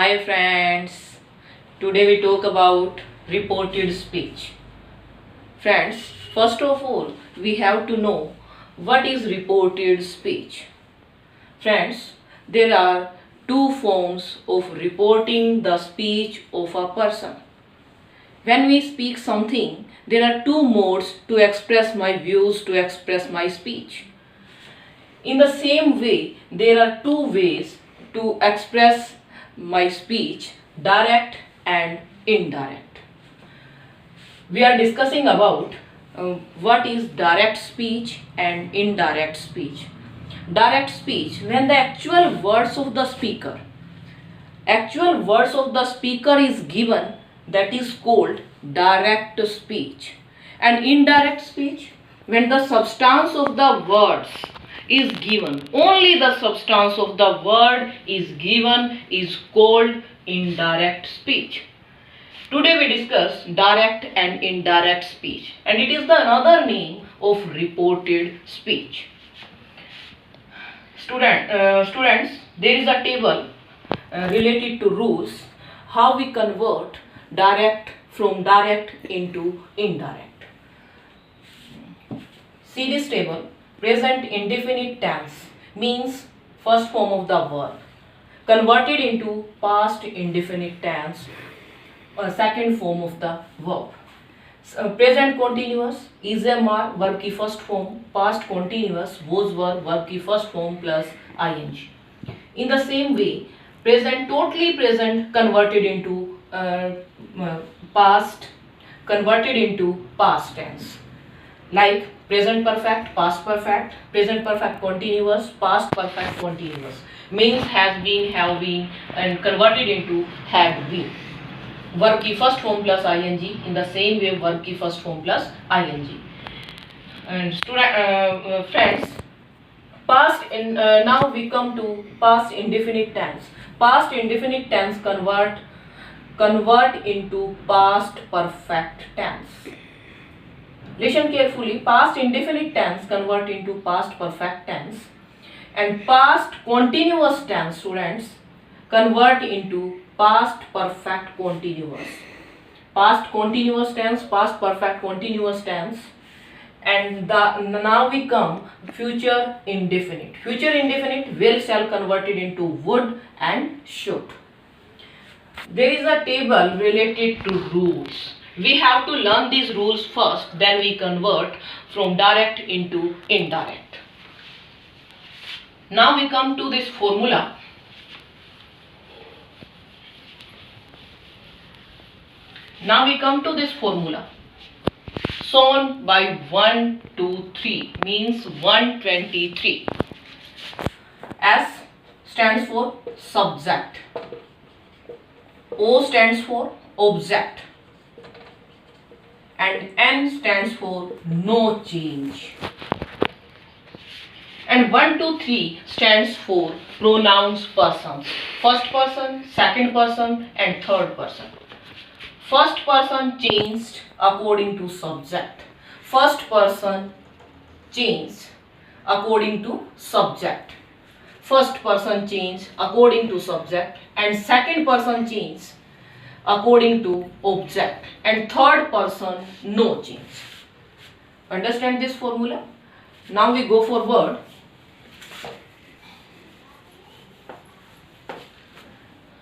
Hi friends, today we talk about reported speech. Friends, first of all, we have to know what is reported speech. Friends, there are two forms of reporting the speech of a person. When we speak something, there are two modes to express my views, to express my speech. In the same way, there are two ways to express my speech, direct and indirect. We are discussing about what is direct speech and indirect speech. Direct speech, when the actual words of the speaker is given, that is called direct speech. And indirect speech, when the substance of the words is given, only the substance of the word is given, is called indirect speech. Today we discuss direct and indirect speech, and it is the another name of reported speech. Students, there is a table related to rules how we convert direct from direct into indirect. See this table. Present indefinite tense means first form of the verb converted into past indefinite tense, second form of the verb. Present continuous is MR verb की first form, past continuous was verb की first form plus ing. In the same way, present totally present converted into past tense, like present perfect, past perfect, present perfect continuous, past perfect continuous, means has been, have been, and converted into had been. Verb की first form plus ing, in the same way verb की first form plus ing. And friends, now we come to past indefinite tense. Past indefinite tense convert into past perfect tense. Listen carefully. Past indefinite tense convert into past perfect tense, and past continuous tense, students, convert into past perfect continuous. Past continuous tense, past perfect continuous tense, and now we come future indefinite. Future indefinite will shall converted into would and should. There is a table related to rules. We have to learn these rules first, then we convert from direct into indirect. Now we come to this formula. Shown by 1, 2, 3 means 123. S stands for subject. O stands for object. And N stands for no change. And 1, 2, 3 stands for pronouns persons. First person, second person, and third person. First person changed according to subject. First person changed according to subject. First person changed according to subject, and second person changed according to object, and third person no change. Understand this formula? Now we go forward.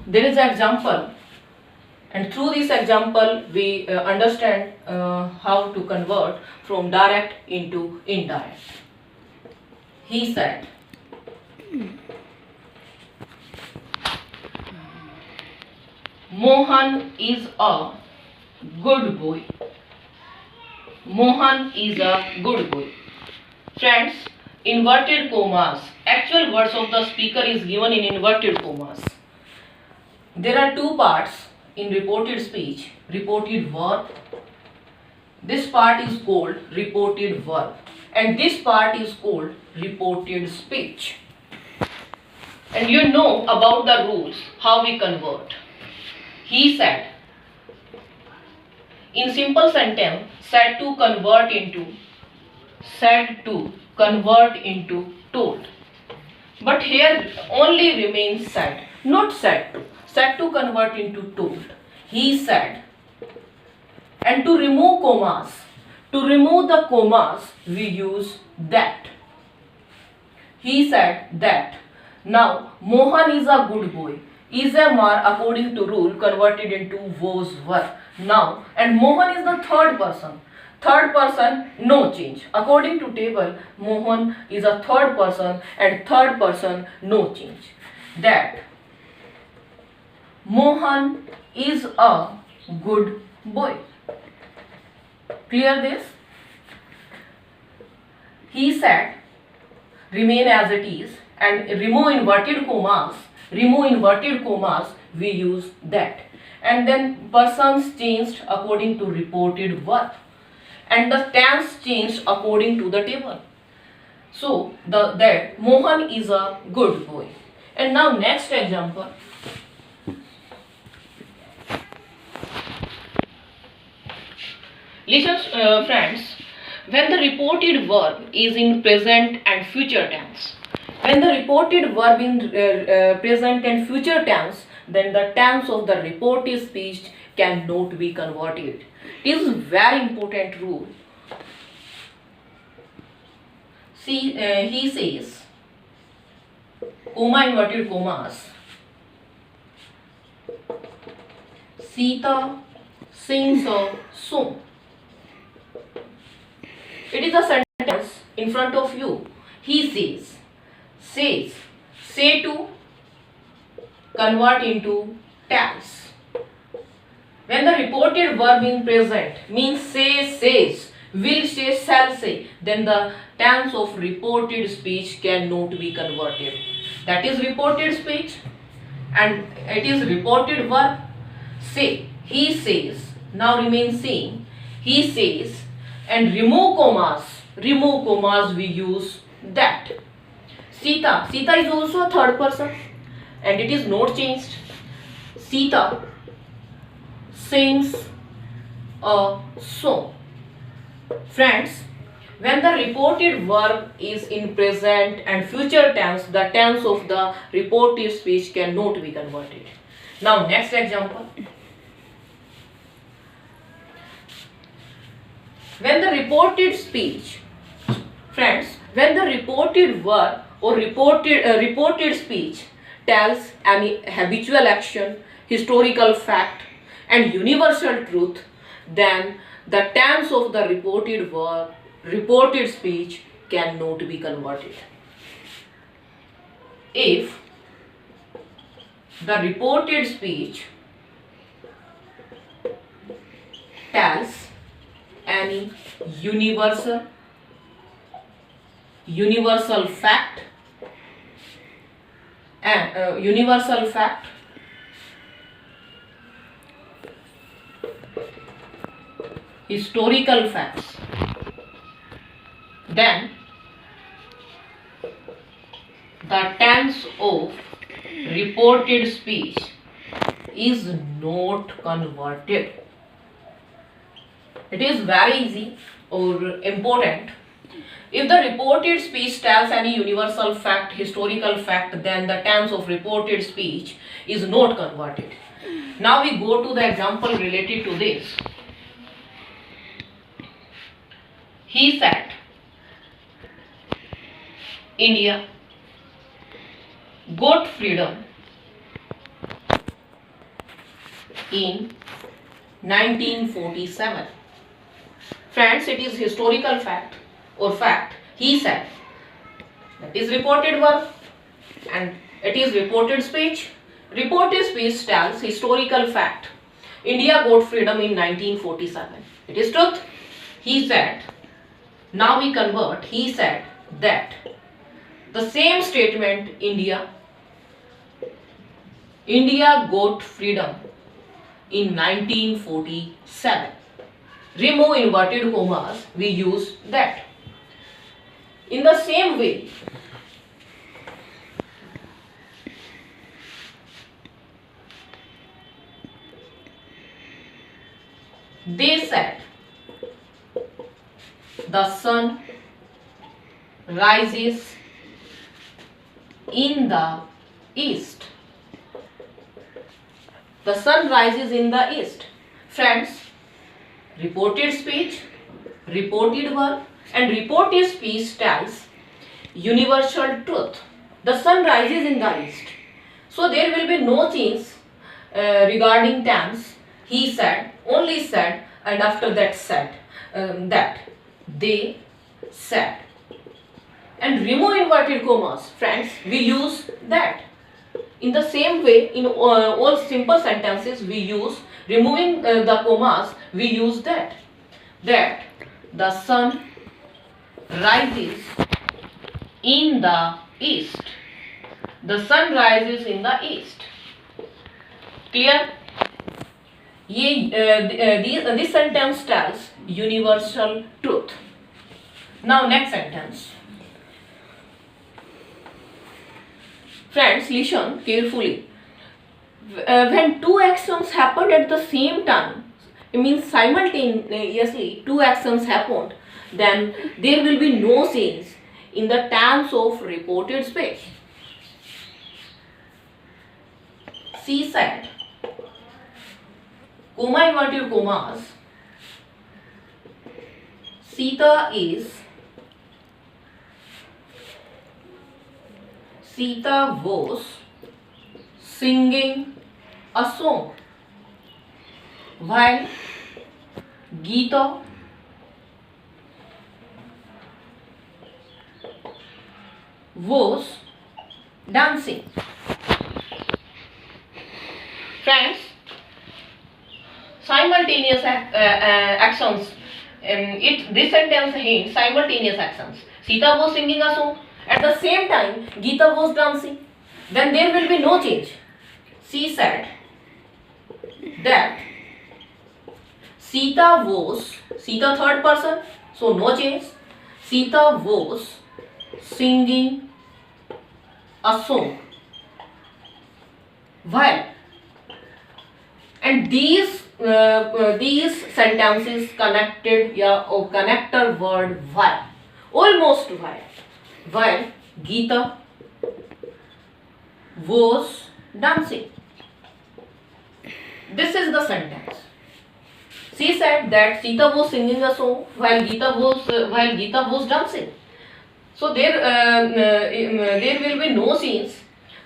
There is an example, and through this example we understand how to convert from direct into indirect. He said, Mohan is a good boy. Mohan is a good boy. Friends, inverted commas. Actual words of the speaker is given in inverted commas. There are two parts in reported speech. Reported verb. This part is called reported verb, and this part is called reported speech. And you know about the rules, how we convert. He said. In simple sentence, said to convert into told. But here only remains said, not said to. Said to convert into told. He said. And to remove the commas, we use that. He said that. Now, Mohan is a good boy. Is a mar according to rule converted into was were. Now, and Mohan is the third person. Third person, no change. According to table, Mohan is a third person and third person, no change. That Mohan is a good boy. Clear this? He said, remain as it is, and remove inverted commas, we use that. And then persons changed according to reported verb, and the tense changed according to the table. So that Mohan is a good boy. And now next example. Listen, friends, when the reported verb is in present and future tense, when the reported verb in present and future tense, then the tense of the reported speech cannot be converted. It is very important rule. See, he says, comma inverted commas, Sita sings a song. It is a sentence in front of you. He says, say to convert into tells. When the reported verb in present means say, says, will say, shall say, then the tense of reported speech cannot be converted. That is reported speech, and it is reported verb. Say, he says, now remains saying, he says, and remove commas, we use that. Sita is also a third person, and it is not changed. Sita sings a song. Friends, when the reported verb is in present and future tense, the tense of the reported speech cannot be converted. Now next example. When the reported speech, friends, when the reported verb or reported speech tells any habitual action, historical fact, and universal truth, then the tense of the reported verb, reported speech cannot be converted. If the reported speech tells any universal fact and historical facts, then the tense of reported speech is not converted. It is very easy or important. If the reported speech tells any universal fact, historical fact, then the tense of reported speech is not converted. Now we go to the example related to this. He said, India got freedom in 1947. Friends, it is historical fact or fact. He said, that is reported verb and it is reported speech. Reported speech tells historical fact. India got freedom in 1947. It is truth. He said. Now we convert. He said that. The same statement, India got freedom in 1947. Remove inverted commas, we use that. In the same way, they said, the sun rises in the east. The sun rises in the east. Friends, reported speech, reported verb and reported speech tells universal truth. The sun rises in the east. So there will be no change regarding tense. He said, only said, and after that said, that, they said. And remove inverted commas. Friends, we use that. In the same way, in all simple sentences, we use removing the commas, we use that. That the sun rises in the east. The sun rises in the east. Clear? This sentence tells universal truth. Now next sentence. Friends, listen carefully. When two actions happened at the same time, it means simultaneously two actions happened, then there will be no change in the tense of reported speech. She said, comma inverted commas, Sita was singing a song while Geeta was dancing. Friends, simultaneous actions. This sentence hints simultaneous actions. Sita was singing a song. At the same time, Geeta was dancing. Then there will be no change. She said that Sita third person, so no change. Sita was singing a song while. And these sentences connected or connector word while, almost while Geeta was dancing. This is the sentence. She said that Sita was singing a song while Geeta was dancing. So there will be no change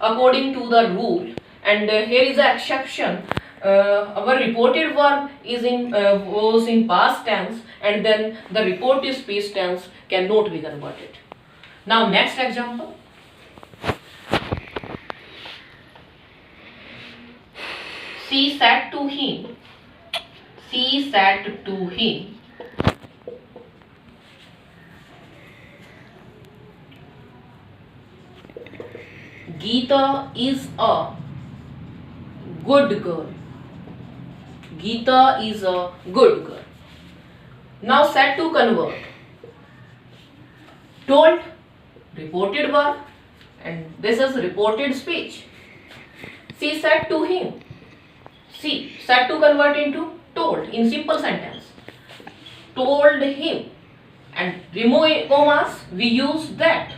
according to the rule. And here is an exception. Our reported verb was in past tense, and then the reported speech tense cannot be converted. Now next example. She said to him, Geeta is a good girl. Geeta is a good girl. Now said to convert. Told, reported verb, and this is reported speech. She said to him. See, said to convert into told in simple sentence. Told him. And remove commas, we use that.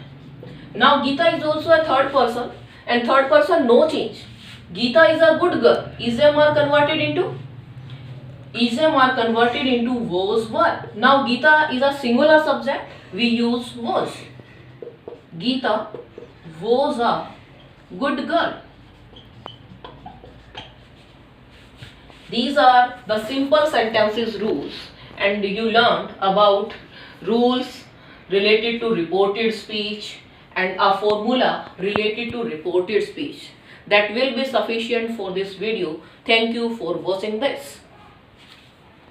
Now Geeta is also a third person, and third person no change. Geeta is a good girl. Ism are converted into was verb. Now Geeta is a singular subject. We use was. Geeta was a good girl. These are the simple sentences rules, and you learned about rules related to reported speech and a formula related to reported speech. That will be sufficient for this video. Thank you for watching this.